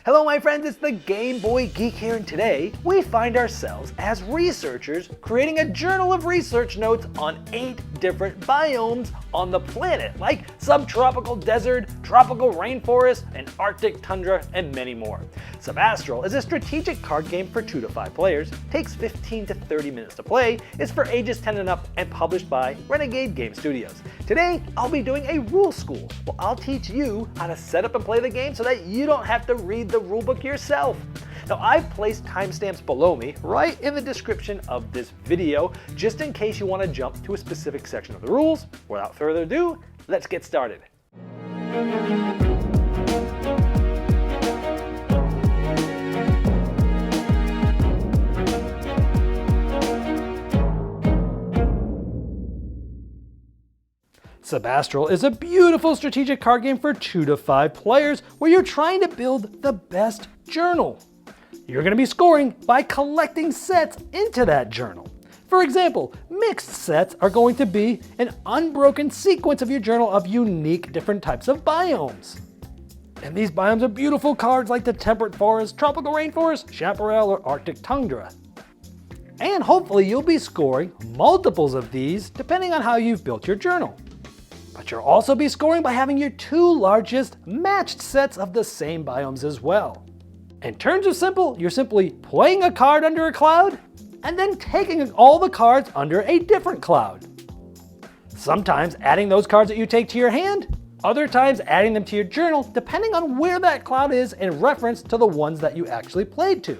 Hello my friends, it's the Game Boy Geek here, and today we find ourselves as researchers creating a journal of research notes on 8 different biomes on the planet, like subtropical desert, tropical rainforest, and Arctic tundra, and many more. Subastral is a strategic card game for 2 to 5 players, takes 15 to 30 minutes to play, is for ages 10 and up, and published by Renegade Game Studios. Today, I'll be doing a rule school. Well, I'll teach you how to set up and play the game so that you don't have to read the rulebook yourself. Now, I've placed timestamps below me right in the description of this video, just in case you want to jump to a specific section of the rules. Without further ado, let's get started. Subastral is a beautiful strategic card game for 2 to 5 players where you're trying to build the best journal. You're going to be scoring by collecting sets into that journal. For example, mixed sets are going to be an unbroken sequence of your journal of unique different types of biomes. And these biomes are beautiful cards like the temperate forest, tropical rainforest, chaparral, or Arctic tundra. And hopefully you'll be scoring multiples of these depending on how you've built your journal. But you'll also be scoring by having your 2 largest matched sets of the same biomes as well. In terms of simple, you're simply playing a card under a cloud and then taking all the cards under a different cloud. Sometimes adding those cards that you take to your hand, other times adding them to your journal, depending on where that cloud is in reference to the ones that you actually played to.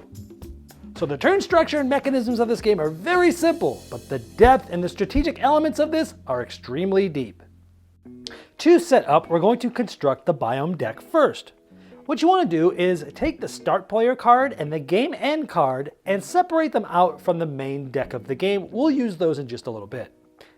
So the turn structure and mechanisms of this game are very simple, but the depth and the strategic elements of this are extremely deep. To set up, we're going to construct the biome deck first. What you want to do is take the start player card and the game end card and separate them out from the main deck of the game. We'll use those in just a little bit.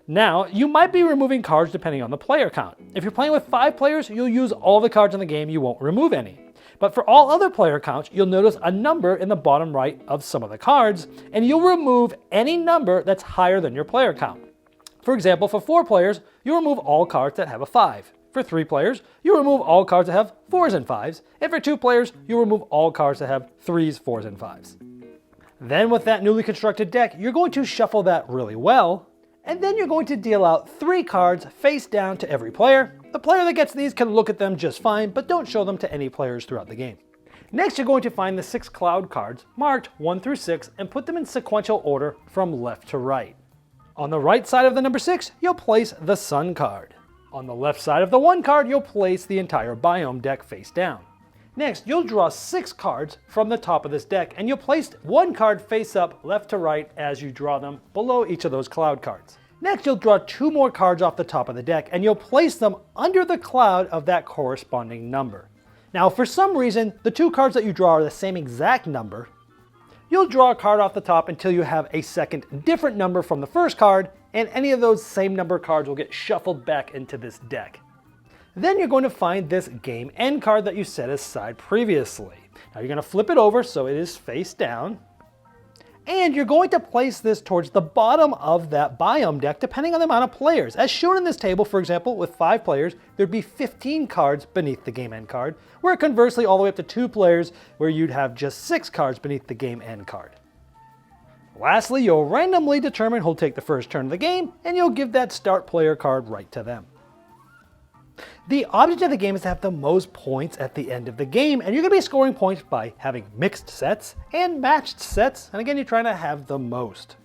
Now, you might be removing cards depending on the player count. If you're playing with 5 players, you'll use all the cards in the game, you won't remove any. But for all other player counts, you'll notice a number in the bottom right of some of the cards, and you'll remove any number that's higher than your player count. For example, for 4 players, you remove all cards that have a 5. For 3 players, you remove all cards that have 4s and 5s. And for 2 players, you remove all cards that have 3s, 4s, and 5s. Then with that newly constructed deck, you're going to shuffle that really well. And then you're going to deal out 3 cards face down to every player. The player that gets these can look at them just fine, but don't show them to any players throughout the game. Next, you're going to find the 6 cloud cards marked 1 through 6 and put them in sequential order from left to right. On the right side of the number 6, you'll place the sun card. On the left side of the 1 card, you'll place the entire biome deck face down. Next, you'll draw 6 cards from the top of this deck, and you'll place 1 card face up left to right as you draw them below each of those cloud cards. Next, you'll draw 2 more cards off the top of the deck, and you'll place them under the cloud of that corresponding number. Now, for some reason, the 2 cards that you draw are the same exact number. You'll draw a card off the top until you have a second different number from the first card, and any of those same number cards will get shuffled back into this deck. Then you're going to find this game end card that you set aside previously. Now you're going to flip it over so it is face down, and you're going to place this towards the bottom of that biome deck depending on the amount of players. As shown in this table, for example, with 5 players, there'd be 15 cards beneath the game end card, where conversely all the way up to 2 players, where you'd have just 6 cards beneath the game end card. Lastly, you'll randomly determine who'll take the first turn of the game, and you'll give that start player card right to them. The object of the game is to have the most points at the end of the game, and you're going to be scoring points by having mixed sets and matched sets, and again, you're trying to have the most.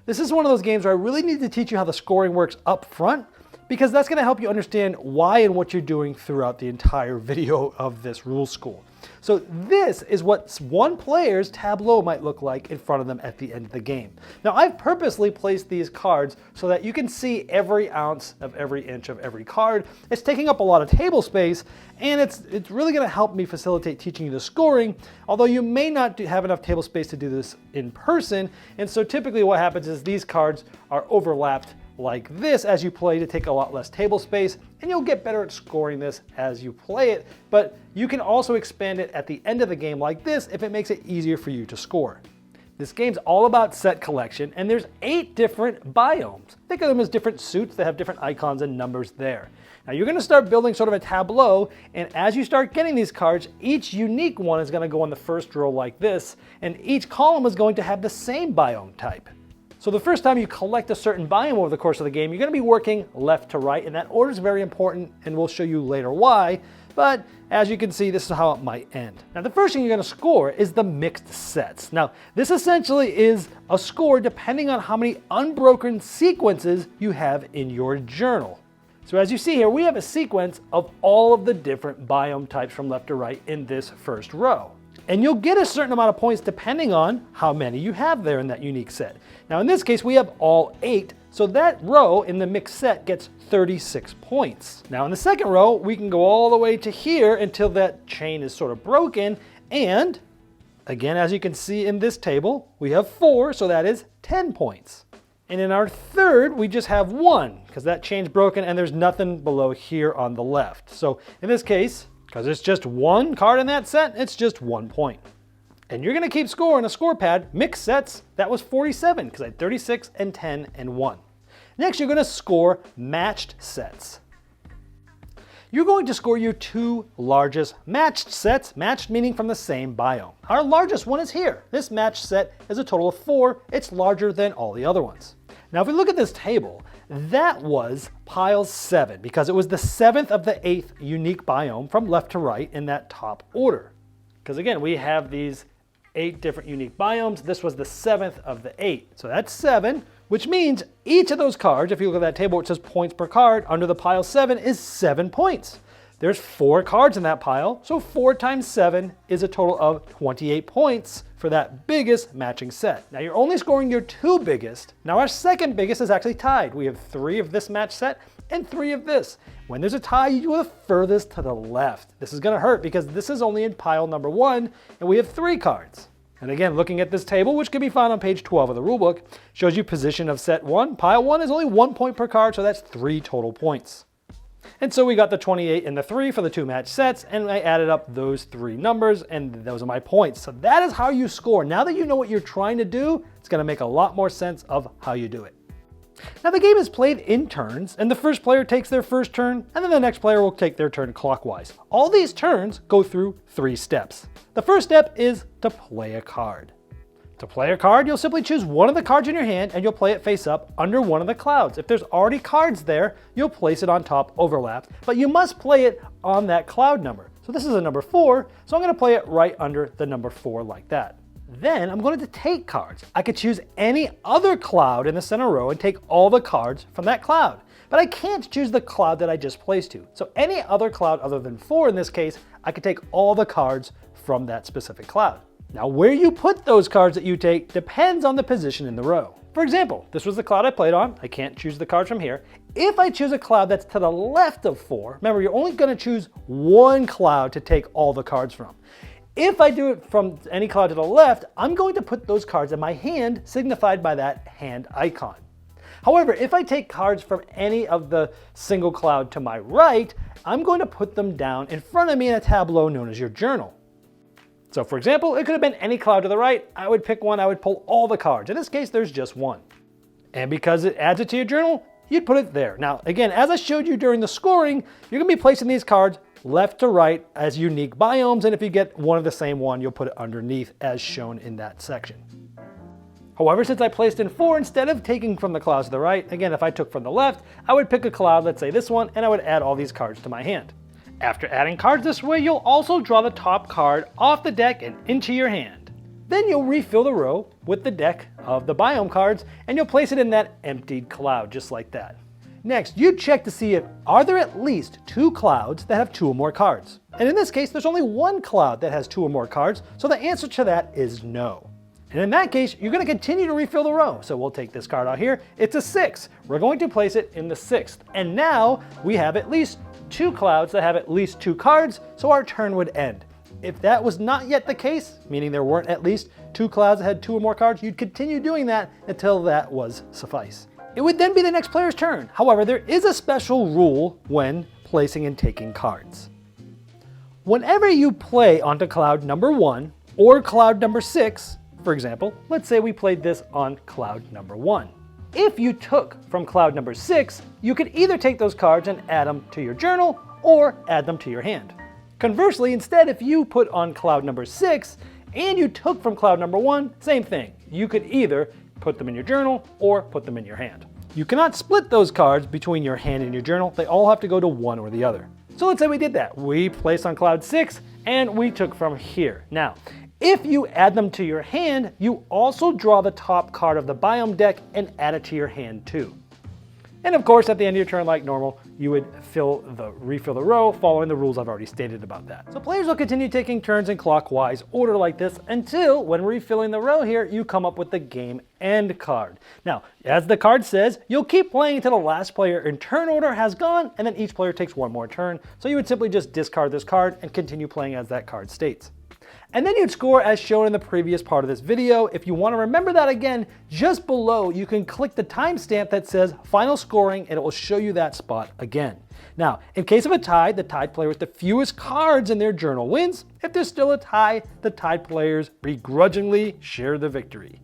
This is one of those games where I really need to teach you how the scoring works up front, because that's going to help you understand why and what you're doing throughout the entire video of this rule school. So this is what 1 player's tableau might look like in front of them at the end of the game. Now, I've purposely placed these cards so that you can see every ounce of every inch of every card. It's taking up a lot of table space, and it's really going to help me facilitate teaching you the scoring, although you may not have enough table space to do this in person. And so typically what happens is these cards are overlapped like this as you play to take a lot less table space, and you'll get better at scoring this as you play it, but you can also expand it at the end of the game like this if it makes it easier for you to score. This game's all about set collection, and there's 8 different biomes. Think of them as different suits that have different icons and numbers there. Now you're going to start building sort of a tableau, and as you start getting these cards, each unique one is going to go on the first row like this, and each column is going to have the same biome type. So the first time you collect a certain biome over the course of the game, you're going to be working left to right, and that order is very important, and we'll show you later why. But as you can see, this is how it might end. Now the first thing you're going to score is the mixed sets. Now this essentially is a score depending on how many unbroken sequences you have in your journal. So as you see here, we have a sequence of all of the different biome types from left to right in this first row. And you'll get a certain amount of points depending on how many you have there in that unique set. Now in this case, we have all 8, so that row in the mixed set gets 36 points. Now in the second row, we can go all the way to here until that chain is sort of broken, and again, as you can see in this table, we have 4, so that is 10 points. And in our third, we just have 1, because that chain's broken and there's nothing below here on the left. So in this case, because it's just 1 card in that set, it's just 1 point. And you're going to keep scoring a score pad, mixed sets, that was 47, because I had 36 and 10 and 1. Next, you're going to score matched sets. You're going to score your 2 largest matched sets, matched meaning from the same biome. Our largest one is here. This matched set is a total of 4. It's larger than all the other ones. Now, if we look at this table, that was pile 7 because it was the 7th of the 8th unique biome from left to right in that top order. Because again, we have these 8 different unique biomes. This was the 7th of the 8. So that's 7, which means each of those cards, if you look at that table, it says points per card under the pile 7 is 7 points. There's 4 cards in that pile, so 4 times 7 is a total of 28 points for that biggest matching set. Now you're only scoring your 2 biggest. Now our second biggest is actually tied. We have 3 of this match set and 3 of this. When there's a tie, you go the furthest to the left. This is gonna hurt because this is only in pile number 1 and we have 3 cards. And again, looking at this table, which can be found on page 12 of the rulebook, shows you position of set 1. Pile 1 is only 1 point per card, so that's 3 total points. And so we got the 28 and the 3 for the 2 match sets, and I added up those 3 numbers, and those are my points. So that is how you score. Now that you know what you're trying to do, it's gonna make a lot more sense of how you do it. Now the game is played in turns, and the first player takes their first turn, and then the next player will take their turn clockwise. All these turns go through 3 steps. The first step is to play a card. To play a card, you'll simply choose one of the cards in your hand and you'll play it face up under one of the clouds. If there's already cards there, you'll place it on top overlapped, but you must play it on that cloud number. So this is a number 4, so I'm gonna play it right under the number 4 like that. Then I'm going to take cards. I could choose any other cloud in the center row and take all the cards from that cloud. But I can't choose the cloud that I just placed to. So any other cloud other than 4 in this case, I could take all the cards from that specific cloud. Now where you put those cards that you take depends on the position in the row. For example, this was the cloud I played on. I can't choose the cards from here. If I choose a cloud that's to the left of 4, remember you're only going to choose one cloud to take all the cards from. If I do it from any cloud to the left, I'm going to put those cards in my hand, signified by that hand icon. However, if I take cards from any of the single cloud to my right, I'm going to put them down in front of me in a tableau known as your journal. So for example, it could have been any cloud to the right. I would pick one, I would pull all the cards. In this case, there's just one. And because it adds it to your journal, you'd put it there. Now, again, as I showed you during the scoring, you're gonna be placing these cards left to right as unique biomes, and if you get one of the same one, you'll put it underneath as shown in that section. However, since I placed in 4, instead of taking from the clouds to the right, again, if I took from the left, I would pick a cloud, let's say this one, and I would add all these cards to my hand. After adding cards this way, you'll also draw the top card off the deck and into your hand. Then you'll refill the row with the deck of the biome cards, and you'll place it in that emptied cloud, just like that. Next, you check to see if are there at least 2 clouds that have 2 or more cards. And in this case, there's only 1 cloud that has 2 or more cards, so the answer to that is no. And in that case, you're going to continue to refill the row. So we'll take this card out here. It's a 6. We're going to place it in the 6th. And now we have at least 2 clouds that have at least 2 cards, so our turn would end. If that was not yet the case, meaning there weren't at least 2 clouds that had 2 or more cards, you'd continue doing that until that was suffice. It would then be the next player's turn. However, there is a special rule when placing and taking cards. Whenever you play onto cloud number 1 or cloud number 6, For example, let's say we played this on cloud number 1. If you took from cloud number 6, you could either take those cards and add them to your journal or add them to your hand. Conversely, instead, if you put on cloud number 6 and you took from cloud number 1, same thing. You could either put them in your journal or put them in your hand. You cannot split those cards between your hand and your journal. They all have to go to one or the other. So let's say we did that. We placed on cloud 6 and we took from here. Now, if you add them to your hand, you also draw the top card of the biome deck and add it to your hand too. And of course, at the end of your turn, like normal, you would refill the row, following the rules I've already stated about that. So players will continue taking turns in clockwise order like this until, when refilling the row here, you come up with the game end card. Now, as the card says, you'll keep playing until the last player in turn order has gone, and then each player takes one more turn. So you would simply just discard this card and continue playing as that card states. And then you'd score as shown in the previous part of this video. If you want to remember that again, just below you can click the timestamp that says final scoring and it will show you that spot again. Now, in case of a tie, the tied player with the fewest cards in their journal wins. If there's still a tie, the tied players begrudgingly share the victory.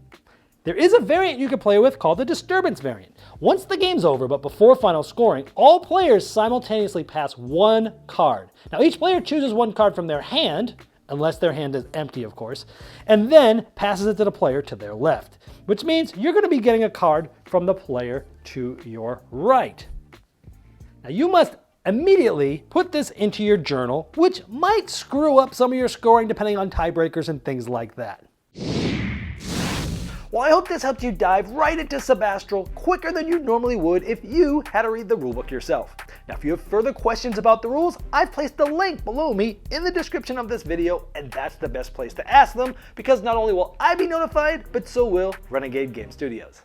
There is a variant you can play with called the Disturbance Variant. Once the game's over, but before final scoring, all players simultaneously pass one card. Now each player chooses one card from their hand, unless their hand is empty, of course, and then passes it to the player to their left, which means you're going to be getting a card from the player to your right. Now you must immediately put this into your journal, which might screw up some of your scoring depending on tiebreakers and things like that. Well, I hope this helped you dive right into Subastral quicker than you normally would if you had to read the rulebook yourself. Now, if you have further questions about the rules, I've placed the link below me in the description of this video, and that's the best place to ask them because not only will I be notified, but so will Renegade Game Studios.